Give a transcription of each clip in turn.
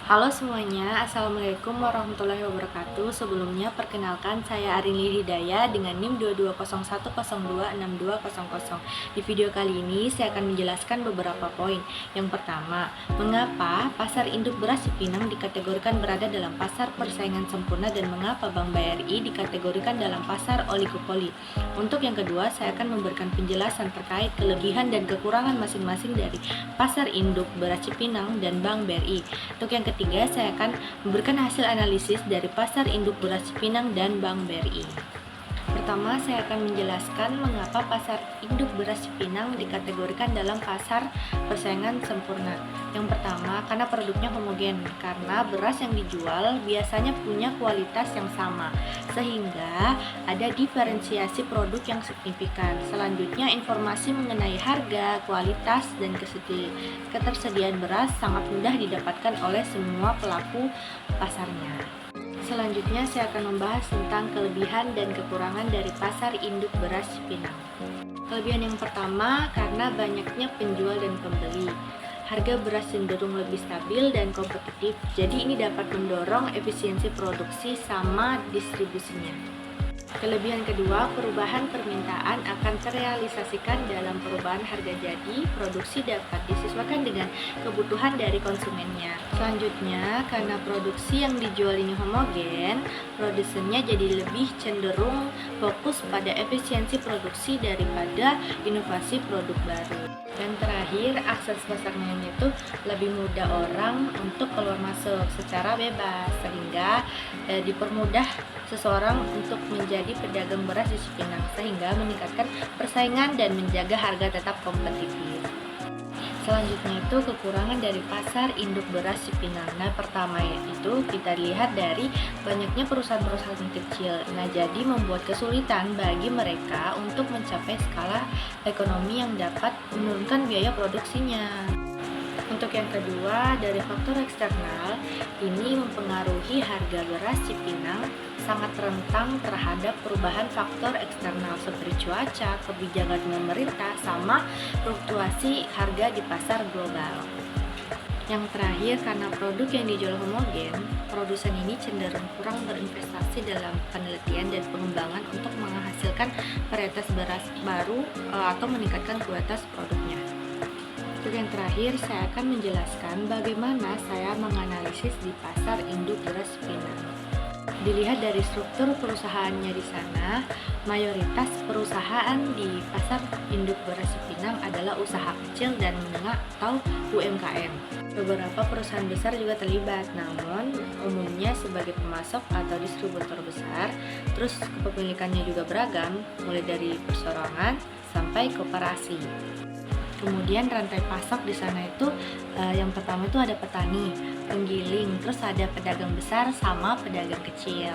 Halo semuanya, Assalamualaikum warahmatullahi wabarakatuh. Sebelumnya perkenalkan saya Arinli Hidayah dengan NIM 2201026200. Di video kali ini saya akan menjelaskan beberapa poin. Yang pertama, mengapa pasar induk beras Cipinang dikategorikan berada dalam pasar persaingan sempurna dan mengapa Bank BRI dikategorikan dalam pasar oligopoli. Untuk yang kedua, saya akan memberikan penjelasan terkait kelebihan dan kekurangan masing-masing dari pasar induk beras Cipinang dan Bank BRI. Untuk yang ketiga, saya akan memberikan hasil analisis dari pasar induk beras Cipinang dan Bank BRI. Pertama, saya akan menjelaskan mengapa pasar induk beras Cipinang dikategorikan dalam pasar persaingan sempurna. Yang pertama, karena produknya homogen, karena beras yang dijual biasanya punya kualitas yang sama, sehingga ada diferensiasi produk yang signifikan. Selanjutnya, informasi mengenai harga, kualitas, dan ketersediaan beras sangat mudah didapatkan oleh semua pelaku pasarnya. Selanjutnya saya akan membahas tentang kelebihan dan kekurangan dari pasar induk beras Cipinang. Kelebihan yang pertama, karena banyaknya penjual dan pembeli. Harga beras cenderung lebih stabil dan kompetitif, jadi ini dapat mendorong efisiensi produksi sama distribusinya. Kelebihan kedua, perubahan permintaan akan terrealisasikan dalam perubahan harga, jadi produksi dapat disesuaikan dengan kebutuhan dari konsumennya. Selanjutnya, karena produksi yang dijual ini homogen, produsennya jadi lebih cenderung fokus pada efisiensi produksi daripada inovasi produk baru. Dan terakhir, akses pasarnya itu lebih mudah orang untuk keluar masuk secara bebas, sehingga dipermudah seseorang untuk menjadi pedagang beras di Cipinang, sehingga meningkatkan persaingan dan menjaga harga tetap kompetitif. Selanjutnya itu kekurangan dari pasar induk beras Cipinang. Nah, pertama itu kita lihat dari banyaknya perusahaan-perusahaan kecil. Nah, jadi membuat kesulitan bagi mereka untuk mencapai skala ekonomi yang dapat menurunkan biaya produksinya. Untuk yang kedua, dari faktor eksternal, ini mempengaruhi harga beras Cipinang sangat rentan terhadap perubahan faktor eksternal seperti cuaca, kebijakan pemerintah, sama fluktuasi harga di pasar global. Yang terakhir, karena produk yang dijual homogen, produsen ini cenderung kurang berinvestasi dalam penelitian dan pengembangan untuk menghasilkan varietas beras baru atau meningkatkan kualitas produknya. Untuk yang terakhir, saya akan menjelaskan bagaimana saya menganalisis di pasar induk beras Cipinang. Dilihat dari struktur perusahaannya di sana, mayoritas perusahaan di pasar induk beras Cipinang adalah usaha kecil dan menengah atau UMKM. Beberapa perusahaan besar juga terlibat, namun umumnya sebagai pemasok atau distributor besar. Terus kepemilikannya juga beragam, mulai dari perseorangan sampai koperasi. Kemudian rantai pasok di sana itu yang pertama itu ada petani, penggiling, terus ada pedagang besar sama pedagang kecil.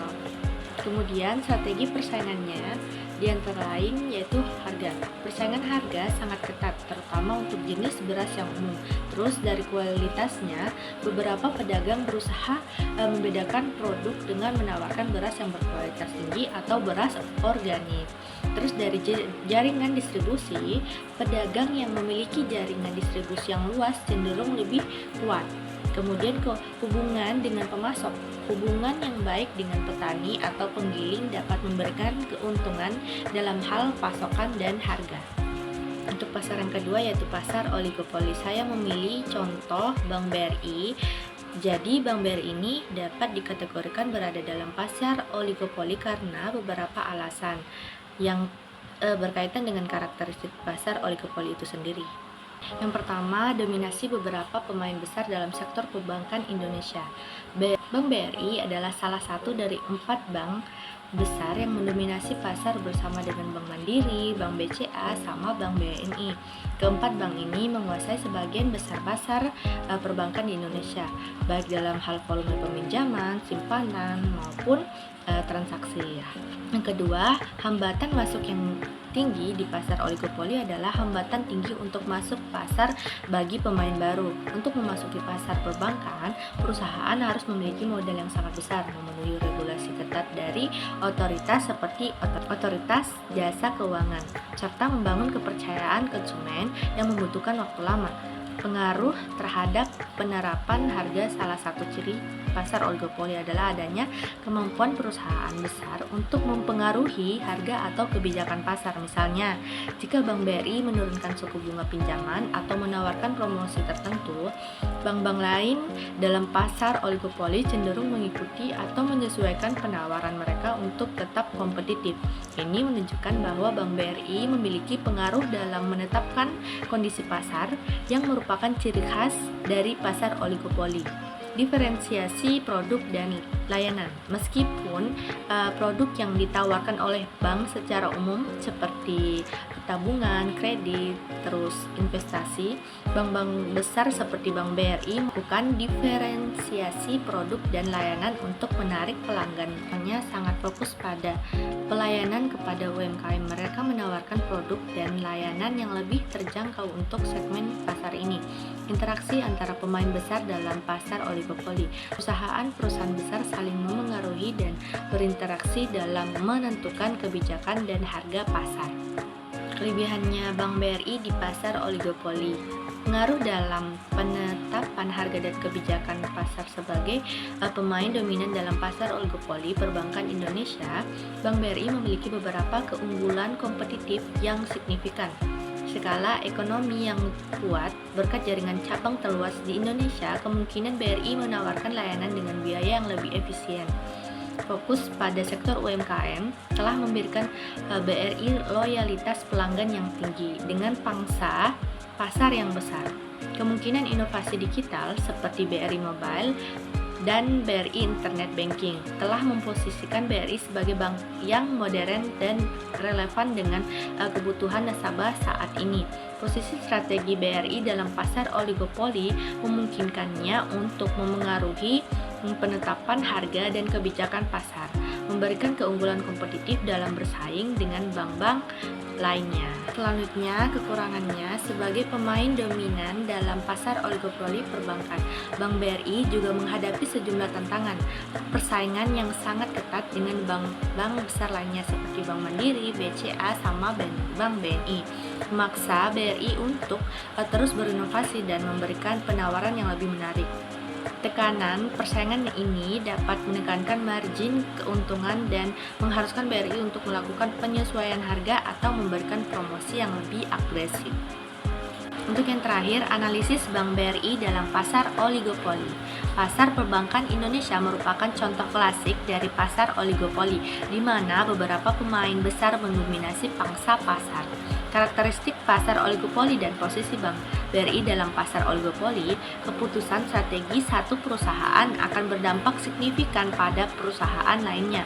Kemudian strategi persaingannya di antara lain yaitu harga. Persaingan harga sangat ketat, terutama untuk jenis beras yang umum. Terus dari kualitasnya, beberapa pedagang berusaha membedakan produk dengan menawarkan beras yang berkualitas tinggi atau beras organik. Terus dari jaringan distribusi, pedagang yang memiliki jaringan distribusi yang luas cenderung lebih kuat. Kemudian hubungan dengan pemasok. Hubungan yang baik dengan petani atau penggiling dapat memberikan keuntungan dalam hal pasokan dan harga. Untuk pasar yang kedua yaitu pasar oligopoli. Saya memilih contoh Bank BRI. Jadi Bank BRI ini dapat dikategorikan berada dalam pasar oligopoli karena beberapa alasan yang berkaitan dengan karakteristik pasar oligopoli itu sendiri. Yang pertama, dominasi beberapa pemain besar dalam sektor perbankan Indonesia. Bank BRI adalah salah satu dari 4 bank besar yang mendominasi pasar bersama dengan Bank Mandiri, Bank BCA, sama Bank BNI. Keempat bank ini menguasai sebagian besar pasar perbankan di Indonesia, baik dalam hal volume peminjaman, simpanan, maupun transaksi. Yang kedua, hambatan masuk yang tinggi di pasar oligopoli adalah hambatan tinggi untuk masuk pasar bagi pemain baru. Untuk memasuki pasar perbankan, perusahaan harus memiliki modal yang sangat besar, memenuhi regulasi ketat dari otoritas seperti otoritas jasa keuangan, serta membangun kepercayaan konsumen yang membutuhkan waktu lama. Pengaruh terhadap penerapan harga. Salah satu ciri pasar oligopoli adalah adanya kemampuan perusahaan besar untuk mempengaruhi harga atau kebijakan pasar. Misalnya, jika Bank BRI menurunkan suku bunga pinjaman atau menawarkan promosi tertentu, bank-bank lain dalam pasar oligopoli cenderung mengikuti atau menyesuaikan penawaran mereka untuk tetap kompetitif. Ini menunjukkan bahwa Bank BRI memiliki pengaruh dalam menetapkan kondisi pasar yang merupakan ciri khas dari pasar oligopoli. Diferensiasi produk dan layanan. Meskipun produk yang ditawarkan oleh bank secara umum seperti tabungan, kredit, terus investasi, bank-bank besar seperti Bank BRI melakukan diferensiasi produk dan layanan untuk menarik pelanggan. Hanya sangat fokus pada pelayanan kepada UMKM. Mereka menawarkan produk dan layanan yang lebih terjangkau untuk segmen pasar ini. Interaksi antara pemain besar dalam pasar oligopoli. Perusahaan besar saling memengaruhi dan berinteraksi dalam menentukan kebijakan dan harga pasar. Kelebihannya Bank BRI di pasar oligopoli. Pengaruh dalam penetapan harga dan kebijakan pasar. Sebagai pemain dominan dalam pasar oligopoli perbankan Indonesia, Bank BRI memiliki beberapa keunggulan kompetitif yang signifikan. Skala ekonomi yang kuat berkat jaringan cabang terluas di Indonesia, kemungkinan BRI menawarkan layanan dengan biaya yang lebih efisien. Fokus pada sektor UMKM telah memberikan BRI loyalitas pelanggan yang tinggi dengan pangsa pasar yang besar. Kemungkinan inovasi digital seperti BRI Mobile dan BRI Internet Banking telah memposisikan BRI sebagai bank yang modern dan relevan dengan kebutuhan nasabah saat ini. Posisi strategi BRI dalam pasar oligopoli memungkinkannya untuk memengaruhi penetapan harga dan kebijakan pasar, memberikan keunggulan kompetitif dalam bersaing dengan bank-bank lainnya. Selanjutnya, kekurangannya sebagai pemain dominan dalam pasar oligopoli perbankan. Bank BRI juga menghadapi sejumlah tantangan persaingan yang sangat ketat dengan bank-bank besar lainnya seperti Bank Mandiri, BCA, sama Bank BNI. Memaksa BRI untuk terus berinovasi dan memberikan penawaran yang lebih menarik. Tekanan persaingan ini dapat menekankan margin keuntungan dan mengharuskan BRI untuk melakukan penyesuaian harga atau memberikan promosi yang lebih agresif. Untuk yang terakhir, analisis Bank BRI dalam pasar oligopoli. Pasar perbankan Indonesia merupakan contoh klasik dari pasar oligopoli, di mana beberapa pemain besar mendominasi pangsa pasar. Karakteristik pasar oligopoli dan posisi Bank BRI dalam pasar oligopoli. Keputusan strategi satu perusahaan akan berdampak signifikan pada perusahaan lainnya.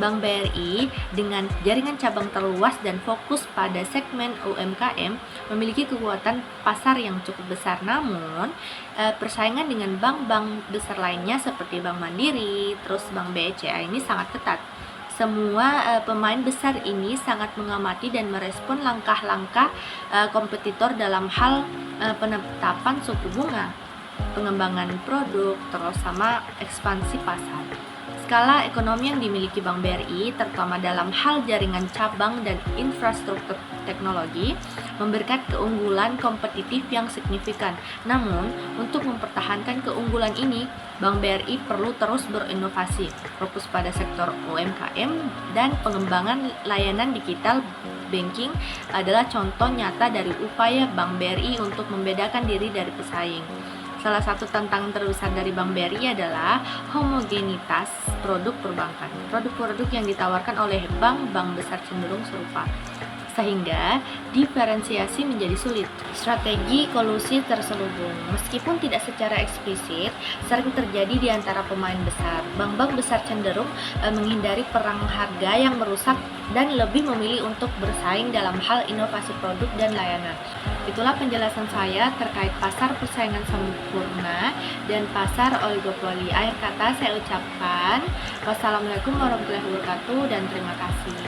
Bank BRI dengan jaringan cabang terluas dan fokus pada segmen UMKM memiliki kekuatan pasar yang cukup besar. Namun, persaingan dengan bank-bank besar lainnya seperti Bank Mandiri, terus Bank BCA ini sangat ketat. Semua pemain besar ini sangat mengamati dan merespon langkah-langkah kompetitor dalam hal penetapan suku bunga, pengembangan produk, terus sama ekspansi pasar. Skala ekonomi yang dimiliki Bank BRI, terutama dalam hal jaringan cabang dan infrastruktur teknologi, memberikan keunggulan kompetitif yang signifikan. Namun, untuk mempertahankan keunggulan ini, Bank BRI perlu terus berinovasi, fokus pada sektor UMKM dan pengembangan layanan digital. Banking adalah contoh nyata dari upaya Bank BRI untuk membedakan diri dari pesaing. Salah satu tantangan terbesar dari Bank BRI adalah homogenitas produk perbankan. Produk-produk yang ditawarkan oleh bank-bank besar cenderung serupa, sehingga diferensiasi menjadi sulit. Strategi kolusi terselubung, meskipun tidak secara eksplisit, sering terjadi di antara pemain besar. Bank-bank besar cenderung menghindari perang harga yang merusak dan lebih memilih untuk bersaing dalam hal inovasi produk dan layanan. Itulah penjelasan saya terkait pasar persaingan sempurna dan pasar oligopoli. Akhir kata saya ucapkan wassalamualaikum warahmatullahi wabarakatuh dan terima kasih.